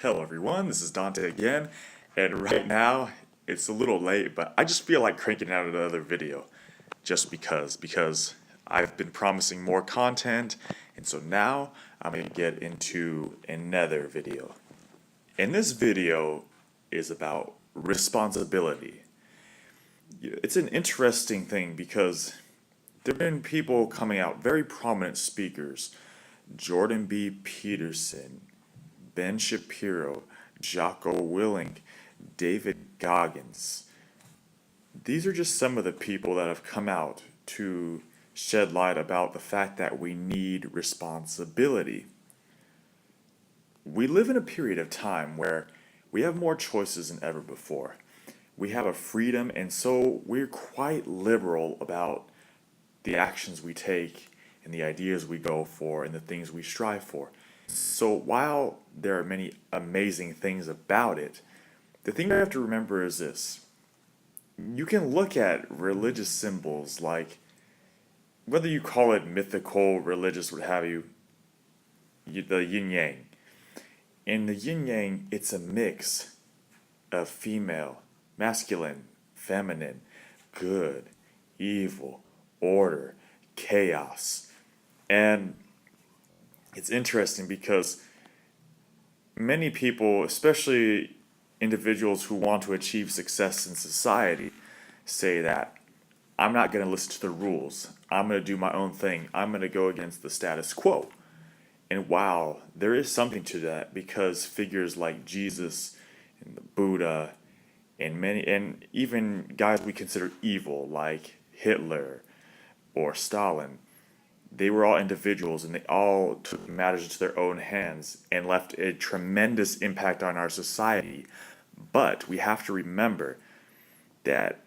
Hello everyone, this is Dante again, and right now it's a little late, but I just feel like cranking out another video just because I've been promising more content, and so now I'm going to get into another video. And this video is about responsibility. It's an interesting thing because there have been people coming out, very prominent speakers, Jordan B. Peterson, Ben Shapiro, Jocko Willink, David Goggins. These are just some of the people that have come out to shed light about the fact that we need responsibility. We live in a period of time where we have more choices than ever before. We have a freedom, and so we're quite liberal about the actions we take and the ideas we go for and the things we strive for. So while there are many amazing things about it, the thing you have to remember is this. You can look at religious symbols like, whether you call it mythical, religious, what have you, the yin yang. In the yin yang, it's a mix of female, masculine, feminine, good, evil, order, chaos. And it's interesting because many people, especially individuals who want to achieve success in society, say that I'm not going to listen to the rules. I'm going to do my own thing. I'm going to go against the status quo. And wow, there is something to that because figures like Jesus and the Buddha and even guys we consider evil like Hitler or Stalin, they were all individuals and they all took matters into their own hands and left a tremendous impact on our society. But we have to remember that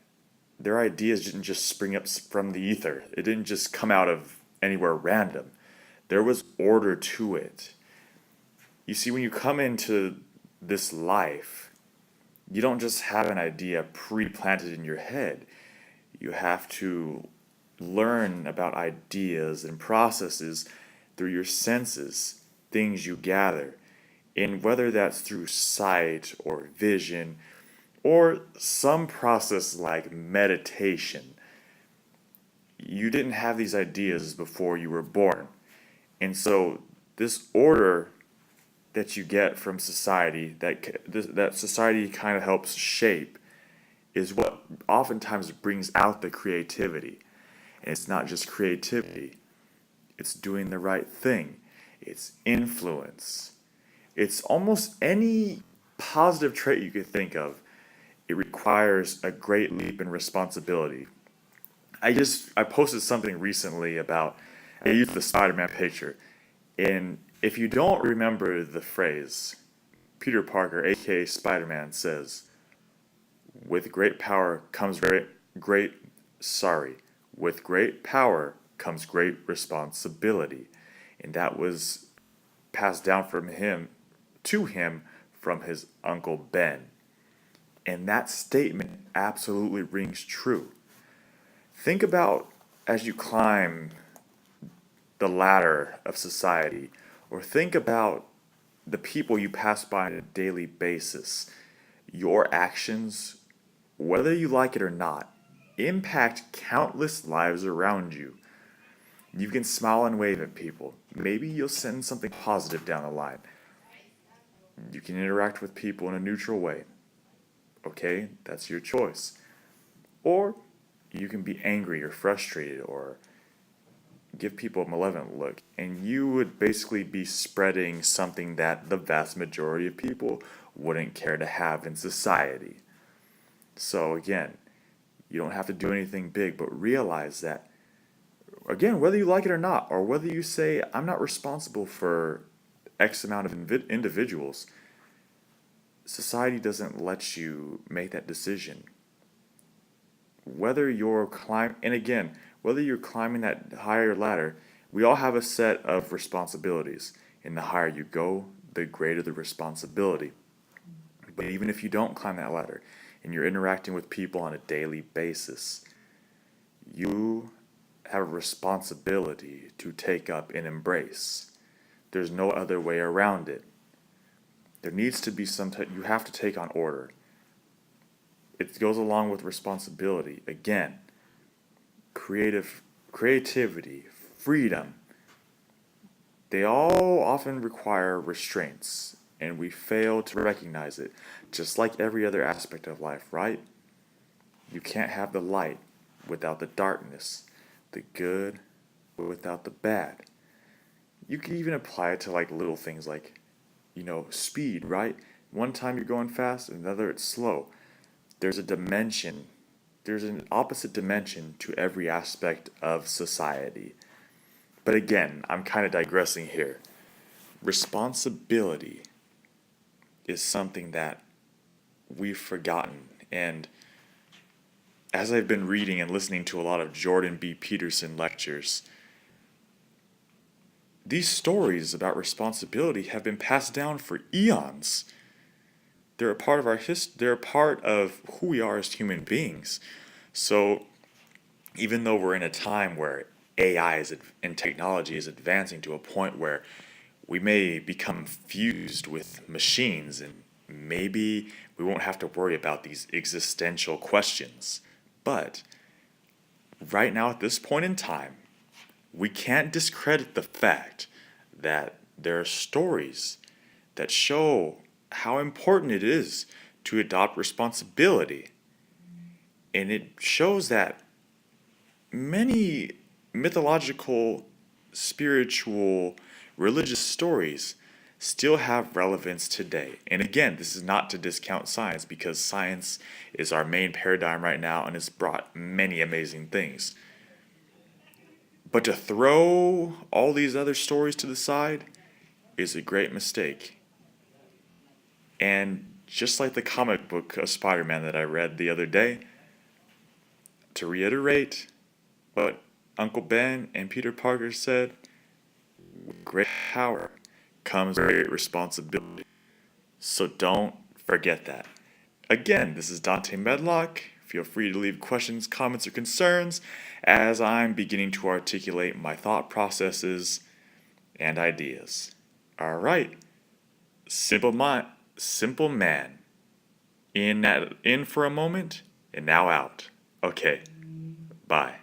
their ideas didn't just spring up from the ether. It didn't just come out of anywhere random. There was order to it. You see, when you come into this life, you don't just have an idea pre-planted in your head. You have to learn about ideas and processes through your senses, things you gather, and whether that's through sight or vision or some process like meditation. You didn't have these ideas before you were born. And so this order that you get from society, that society kind of helps shape, is what oftentimes brings out the creativity. And it's not just creativity, it's doing the right thing, it's influence. It's almost any positive trait you could think of. It requires a great leap in responsibility. I posted something recently about, I used the Spider-Man picture, and if you don't remember the phrase, Peter Parker, aka Spider-Man, says, with great power comes with great power comes great responsibility. And that was passed down from him to him from his Uncle Ben. And that statement absolutely rings true. Think about as you climb the ladder of society, or think about the people you pass by on a daily basis. Your actions, whether you like it or not, impact countless lives around you. You can smile and wave at people. Maybe you'll send something positive down the line. You can interact with people in a neutral way. Okay, that's your choice. Or you can be angry or frustrated or give people a malevolent look. And you would basically be spreading something that the vast majority of people wouldn't care to have in society. So again, you don't have to do anything big, but realize that, again, whether you like it or not, or whether you say, I'm not responsible for X amount of individuals, society doesn't let you make that decision. Whether you're whether you're climbing that higher ladder, we all have a set of responsibilities. And the higher you go, the greater the responsibility. But even if you don't climb that ladder, and you're interacting with people on a daily basis, you have a responsibility to take up and embrace. There's no other way around it. There needs to be you have to take on order. It goes along with responsibility. Again, creativity, freedom, they all often require restraints, and we fail to recognize it, just like every other aspect of life, right? You can't have the light without the darkness, the good without the bad. You can even apply it to like little things like, speed, right? One time you're going fast, another it's slow. There's a dimension, there's an opposite dimension to every aspect of society. But again, I'm kind of digressing here. Responsibility is something that we've forgotten. And as I've been reading and listening to a lot of Jordan B. Peterson lectures, these stories about responsibility have been passed down for eons. They're a part of our they're a part of who we are as human beings. So even though we're in a time where and technology is advancing to a point where we may become fused with machines and maybe we won't have to worry about these existential questions. But right now, at this point in time, we can't discredit the fact that there are stories that show how important it is to adopt responsibility. And it shows that many mythological, spiritual, religious stories still have relevance today. And again, this is not to discount science because science is our main paradigm right now and has brought many amazing things. But to throw all these other stories to the side is a great mistake. And just like the comic book of Spider-Man that I read the other day, to reiterate what Uncle Ben and Peter Parker said, with great power comes great responsibility. So don't forget that. Again, this is Dante Medlock. Feel free to leave questions, comments, or concerns as I'm beginning to articulate my thought processes and ideas. All right. Simple man. In for a moment and now out. Okay. Bye.